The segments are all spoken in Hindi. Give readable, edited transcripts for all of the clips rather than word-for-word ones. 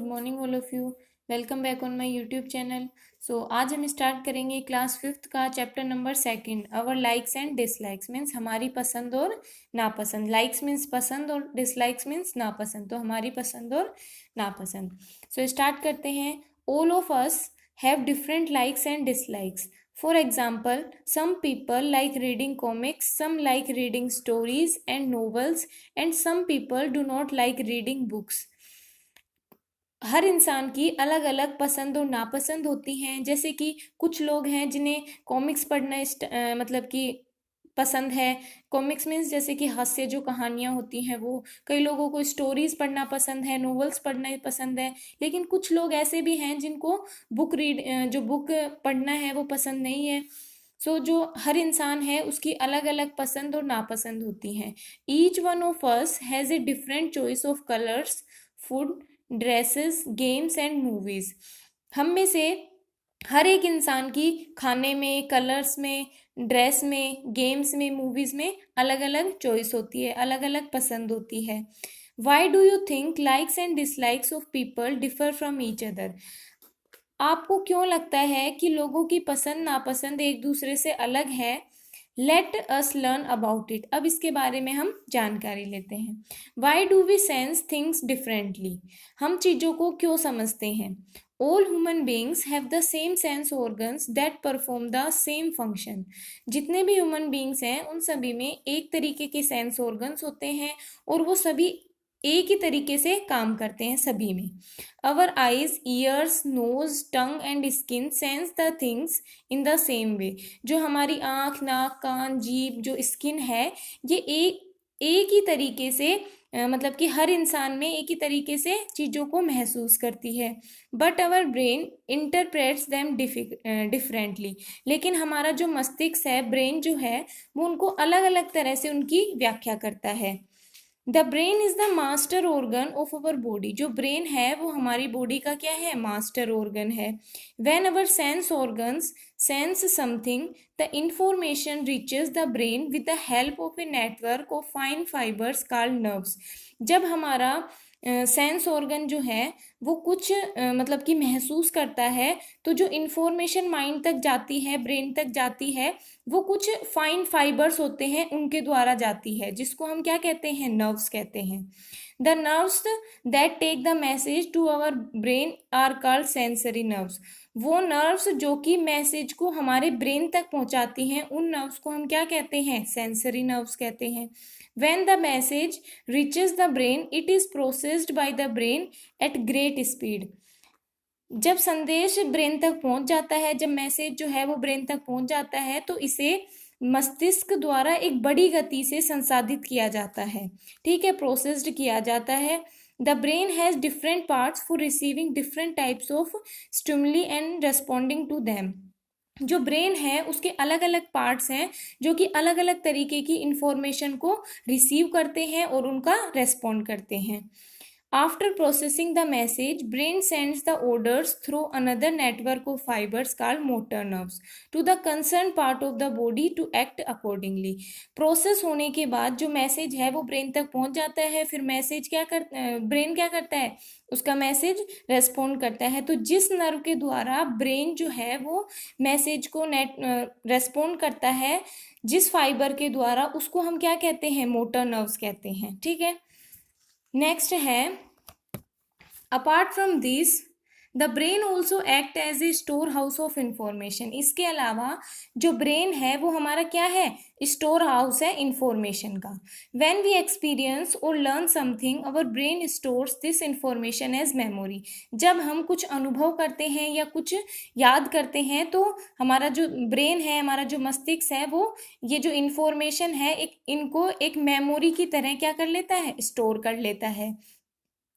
Morning all of you. Welcome back on my YouTube channel. आज हम स्टार्ट करेंगे क्लास 5th का chapter number 2 our likes and dislikes means हमारी पसंद और नापसंद। लाइक्स मीन्स पसंद और डिसलाइक्स मीन्स नापसंद, तो हमारी पसंद और नापसंद। स्टार्ट करते हैं। All of us have different likes and dislikes. For example, some people like reading comics, some like reading stories and novels, and some people do not like reading books. हर इंसान की अलग अलग पसंद और नापसंद होती हैं। जैसे कि कुछ लोग हैं जिन्हें कॉमिक्स पढ़ना मतलब कि पसंद है। कॉमिक्स मीन्स जैसे कि हास्य जो कहानियाँ होती हैं वो। कई लोगों को स्टोरीज पढ़ना पसंद है, नॉवेल्स पढ़ना पसंद है। लेकिन कुछ लोग ऐसे भी हैं जिनको जो बुक पढ़ना है वो पसंद नहीं है। जो हर इंसान है उसकी अलग अलग पसंद और नापसंद होती हैं। Each one of us has a different choice of colours, food, dresses, games and movies. हम में से हर एक इंसान की खाने में, कलर्स में, ड्रेस में, गेम्स में, मूवीज में अलग अलग चॉइस होती है, अलग अलग पसंद होती है। Why do you think likes and dislikes of people differ from each other? आपको क्यों लगता है कि लोगों की पसंद नापसंद एक दूसरे से अलग है? Let us learn about it. अब इसके बारे में हम जानकारी लेते हैं। Why do we sense things differently? हम चीज़ों को क्यों समझते हैं? All human beings have the same sense organs that perform the same function. जितने भी ह्यूमन बींग्स हैं उन सभी में एक तरीके के सेंस ऑर्गन्स होते हैं और वो सभी एक ही तरीके से काम करते हैं सभी में। Our eyes, ears, nose, tongue and skin sense the things in the same way. जो हमारी आँख, नाक, कान, जीभ, जो स्किन है ये एक ही तरीके से मतलब कि हर इंसान में एक ही तरीके से चीज़ों को महसूस करती है। But our brain interprets them differently. लेकिन हमारा जो मस्तिष्क है, ब्रेन जो है, वो उनको अलग अलग तरह से उनकी व्याख्या करता है। The brain is the master organ of our body. जो ब्रेन है वो हमारी बॉडी का क्या है? मास्टर ऑर्गन है। When our sense organs sense something, the information reaches the brain with the help of a network of fine fibres called nerves. जब हमारा सेंस ऑर्गन जो है वो कुछ मतलब कि महसूस करता है, तो जो इन्फॉर्मेशन माइंड तक जाती है, ब्रेन तक जाती है, वो कुछ फाइन फाइबर्स होते हैं उनके द्वारा जाती है, जिसको हम क्या कहते हैं? नर्व्स कहते हैं। The nerves that take the message to our brain are called sensory nerves. वो नर्व्स जो कि मैसेज को हमारे ब्रेन तक पहुंचाती हैं, उन नर्व्स को हम क्या कहते हैं? सेंसरी नर्व्स कहते हैं। When the message reaches the brain, it is processed by the brain at great speed. जब संदेश ब्रेन तक पहुंच जाता है, जब मैसेज जो है वो ब्रेन तक पहुंच जाता है, तो इसे मस्तिष्क द्वारा एक बड़ी गति से संसाधित किया जाता है। ठीक है, प्रोसेस्ड किया जाता है। The brain has different parts for receiving different types of stimuli and responding to them. जो ब्रेन है उसके अलग अलग पार्ट्स हैं जो कि अलग अलग तरीके की इंफॉर्मेशन को रिसीव करते हैं और उनका रेस्पॉन्ड करते हैं। After processing the message, brain sends the orders through another network of fibres called motor nerves to the concern part of the body to act accordingly. Process होने के बाद जो मैसेज है वो ब्रेन तक पहुंच जाता है। फिर मैसेज ब्रेन क्या करता है? उसका मैसेज रेस्पॉन्ड करता है। तो जिस नर्व के द्वारा ब्रेन जो है वो मैसेज को रेस्पॉन्ड करता है, जिस फाइबर के द्वारा, उसको हम क्या कहते हैं? मोटर नर्व्स कहते हैं। ठीक है, नेक्स्ट है, apart from this the brain also act as a store house of information. इसके अलावा जो ब्रेन है वो हमारा क्या है? स्टोर हाउस है इंफॉर्मेशन का। व्हेन वी एक्सपीरियंस और learn something, our brain stores this information as memory. जब हम कुछ अनुभव करते हैं या कुछ याद करते हैं, तो हमारा जो ब्रेन है, हमारा जो मस्तिष्क है, वो ये जो इंफॉर्मेशन है इनको एक मेमोरी की तरह क्या कर लेता है? स्टोर कर लेता है।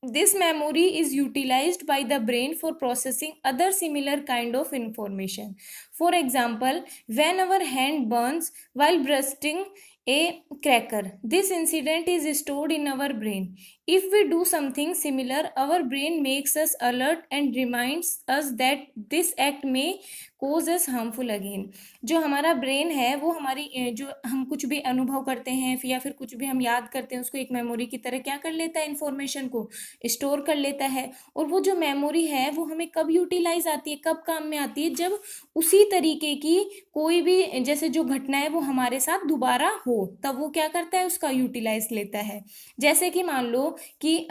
This memory is utilized by the brain for processing other similar kind of information. For example, when our hand burns while bursting a cracker, this incident is stored in our brain. If we do something similar, our brain makes us alert and reminds us that this act may cause us harmful again. जो हमारा ब्रेन है वो हमारी जो हम कुछ भी अनुभव करते हैं या फिर कुछ भी हम याद करते हैं उसको एक मेमोरी की तरह क्या कर लेता है, इन्फॉर्मेशन को स्टोर कर लेता है। और वो जो मेमोरी है वो हमें कब यूटिलाइज आती है, कब काम में आती है, जब उसी तरीके की कोई भी जैसे जो घटना है वो हमारे साथ दोबारा हो, तब वो क्या करता है, उसका यूटिलाइज लेता है। जैसे कि मान लो कि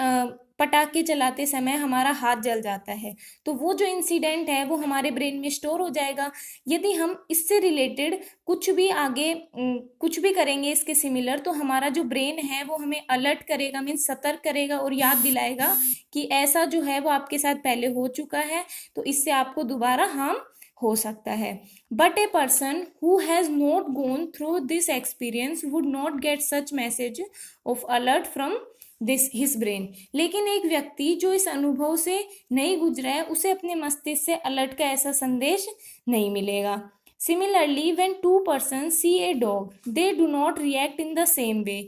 पटाखे चलाते समय हमारा हाथ जल जाता है, तो वो जो इंसिडेंट है वो हमारे ब्रेन में स्टोर हो जाएगा। यदि हम इससे रिलेटेड कुछ भी आगे कुछ भी करेंगे इसके सिमिलर, तो हमारा जो ब्रेन है वो हमें अलर्ट करेगा, मीन्स सतर्क करेगा और याद दिलाएगा कि ऐसा जो है वो आपके साथ पहले हो चुका है, तो इससे आपको दोबारा हार्म हो सकता है। But a person who has not gone through this experience would not get such message of alert from this his brain. लेकिन एक व्यक्ति जो इस अनुभव से नहीं गुजरा है उसे अपने मस्तिष्क से अलर्ट का ऐसा संदेश नहीं मिलेगा। Similarly when two person see a dog they do not react in the same way.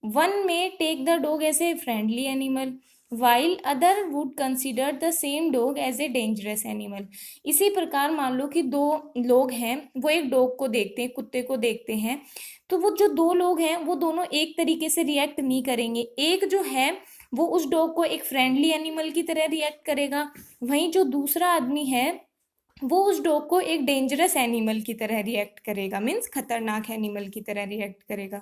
One may take the dog as a friendly animal while other would consider the same dog as a dangerous animal। इसी प्रकार मान लो कि दो लोग हैं, वो एक डॉग को देखते हैं, कुत्ते को देखते हैं, तो वो जो दो लोग हैं वो दोनों एक तरीके से रिएक्ट नहीं करेंगे। एक जो है वो उस डॉग को एक फ्रेंडली एनिमल की तरह रिएक्ट करेगा, वहीं जो दूसरा आदमी है वो उस डॉग को एक डेंजरस एनिमल की तरह रिएक्ट करेगा, मीन्स खतरनाक एनिमल की तरह रिएक्ट करेगा।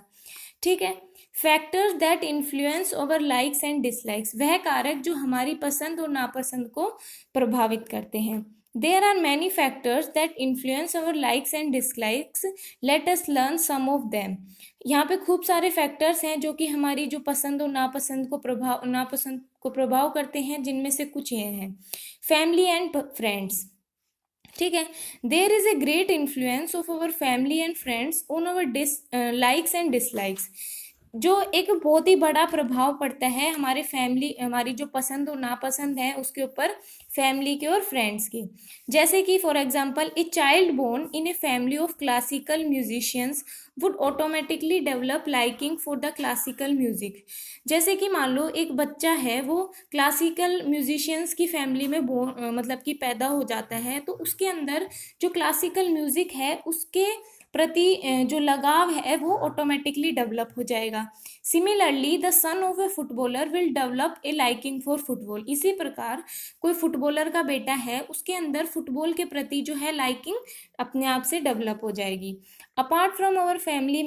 ठीक है। Factors that influence over likes and dislikes, वह कारक जो हमारी पसंद और नापसंद को प्रभावित करते हैं। There are many factors that influence over likes and dislikes, let us learn some of them. यहाँ पे खूब सारे फैक्टर्स हैं जो कि हमारी जो पसंद और नापसंद को प्रभाव करते हैं, जिनमें से कुछ ये हैं। फैमिली एंड फ्रेंड्स, ठीक है। There is a great influence of our family and friends on our likes and dislikes. जो एक बहुत ही बड़ा प्रभाव पड़ता है हमारी जो पसंद और नापसंद है उसके ऊपर, फैमिली के और फ्रेंड्स के। जैसे कि for example a child born in a family of classical musicians would automatically develop liking for the classical music. जैसे कि मान लो एक बच्चा है वो क्लासिकल म्यूजिशियंस की फैमिली में मतलब कि पैदा हो जाता है, तो उसके अंदर जो क्लासिकल म्यूजिक है उसके प्रति जो लगाव है वो ऑटोमेटिकली डेवलप हो जाएगा। Similarly the son of A footballer will develop a liking for football. इसी प्रकार कोई फुटबॉलर का बेटा है, उसके अंदर फुटबॉल के प्रति जो है लाइकिंग अपने आप से डेवलप हो जाएगी। Apart from our family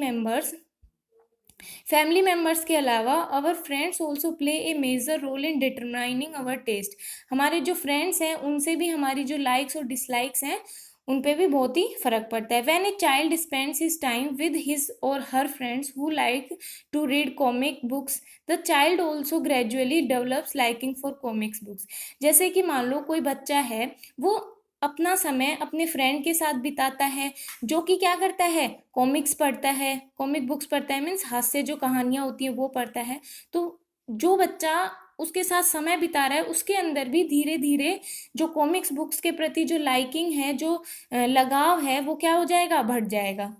members के अलावा our friends also play a major role in determining our taste. हमारे जो फ्रेंड्स हैं उनसे भी हमारी जो लाइक्स और डिसलाइक्स हैं उन पे भी बहुत ही फर्क पड़ता है। When a child spends his time with his or her friends who like to read comic books, the child also gradually develops liking for comics books. जैसे कि मान लो कोई बच्चा है वो अपना समय अपने फ्रेंड के साथ बिताता है, जो कि क्या करता है, कॉमिक्स पढ़ता है, कॉमिक बुक्स पढ़ता है, मीन्स हास्य जो कहानियाँ होती हैं वो पढ़ता है। तो जो बच्चा उसके साथ समय बिता रहा है उसके अंदर भी धीरे धीरे जो कॉमिक्स बुक्स के प्रति जो लाइकिंग है, जो लगाव है, वो क्या हो जाएगा, बढ़ जाएगा।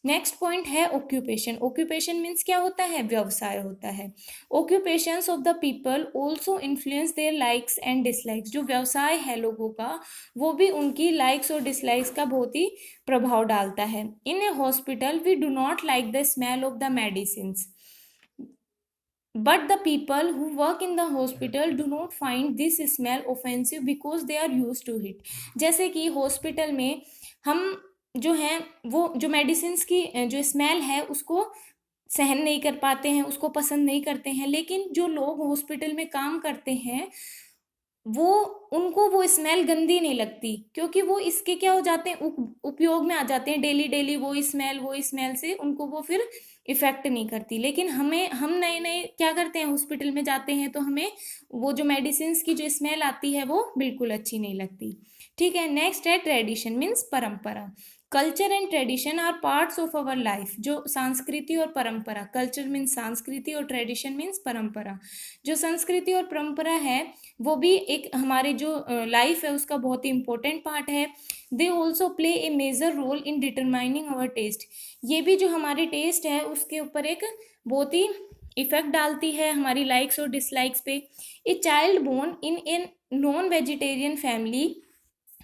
नेक्स्ट पॉइंट है ऑक्यूपेशन। ऑक्यूपेशन मीन्स क्या होता है, व्यवसाय होता है। Occupations of the people also influence their likes and dislikes. जो व्यवसाय है लोगों का वो भी उनकी लाइक्स और डिसलाइक्स का बहुत ही प्रभाव डालता है। In a hospital we do not like the smell of the medicines, but the people who work in the hospital do not find this smell offensive because they are used to it। जैसे कि हॉस्पिटल में हम जो हैं वो जो मेडिसिन्स की जो स्मेल है उसको सहन नहीं कर पाते हैं, उसको पसंद नहीं करते हैं, लेकिन जो लोग हॉस्पिटल में काम करते हैं वो उनको वो स्मेल गंदी नहीं लगती, क्योंकि वो इसके क्या हो जाते हैं, उपयोग में आ जाते हैं। डेली डेली वो स्मेल से उनको वो फिर इफेक्ट नहीं करती। लेकिन हम नए नए क्या करते हैं, हॉस्पिटल में जाते हैं तो हमें वो जो मेडिसिन की जो स्मेल आती है वो बिल्कुल अच्छी नहीं लगती। ठीक है। नेक्स्ट है ट्रेडिशन मीन्स परंपरा। Culture and tradition are parts of our life. जो संस्कृति और परंपरा, कल्चर मीन्स संस्कृति और ट्रेडिशन मीन्स परंपरा। जो संस्कृति और परंपरा है वो भी एक हमारे जो लाइफ है उसका बहुत ही इंपॉर्टेंट पार्ट है। They also play a major role in determining our taste. ये भी जो हमारे टेस्ट है उसके ऊपर एक बहुत ही इफेक्ट डालती है हमारी लाइक्स और डिसलाइक्स पे। A child born in a non vegetarian family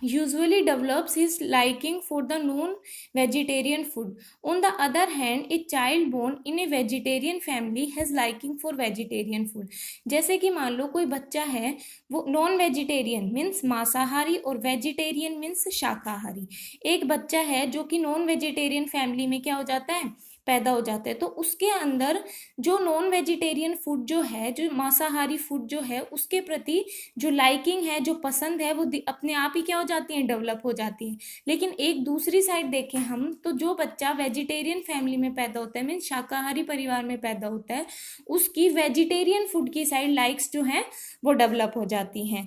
usually develops his liking for the non-vegetarian food. On the other hand, a child born in a vegetarian family has liking for vegetarian food. जैसे कि मान लो कोई बच्चा है वो नॉन वेजिटेरियन मीन्स मांसाहारी और वेजिटेरियन मीन्स शाकाहारी। एक बच्चा है जो कि नॉन वेजिटेरियन फैमिली में क्या हो जाता है, पैदा हो जाता है, तो उसके अंदर जो नॉन वेजिटेरियन फूड जो है, जो मांसाहारी फूड जो है, उसके प्रति जो लाइकिंग है, जो पसंद है, वो अपने आप ही क्या हो जाती है, डेवलप हो जाती है। लेकिन एक दूसरी साइड देखें हम तो जो बच्चा वेजिटेरियन फैमिली में पैदा होता है मीन्स शाकाहारी परिवार में पैदा होता है, उसकी वेजिटेरियन फूड की साइड लाइक्स जो है वो डेवलप हो जाती हैं।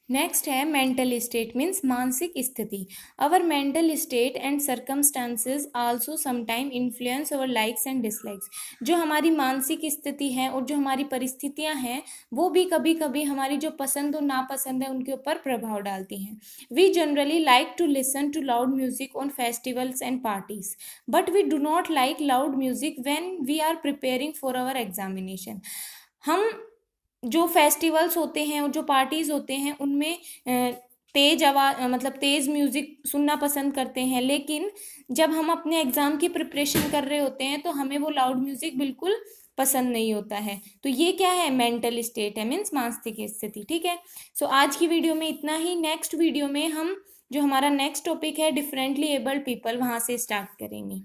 नेक्स्ट है मेंटल स्टेट मीन्स मानसिक स्थिति। Our mental state and circumstances also sometime influence our likes and dislikes. जो हमारी मानसिक स्थिति है और जो हमारी परिस्थितियां हैं वो भी कभी कभी हमारी जो पसंद और नापसंद है उनके ऊपर प्रभाव डालती हैं। We generally like to listen to loud music on festivals and parties but we do not like loud music when we are preparing for our examination. हम जो फेस्टिवल्स होते हैं और जो पार्टीज होते हैं उनमें तेज आवाज मतलब तेज म्यूजिक सुनना पसंद करते हैं, लेकिन जब हम अपने एग्जाम की प्रिपरेशन कर रहे होते हैं तो हमें वो लाउड म्यूजिक बिल्कुल पसंद नहीं होता है। तो ये क्या है, मेंटल स्टेट है मीन्स मानसिक स्थिति। ठीक है, सो आज की वीडियो में इतना ही। नेक्स्ट वीडियो में हम जो हमारा नेक्स्ट टॉपिक है डिफरेंटली एबल्ड पीपल, वहां से स्टार्ट करेंगे।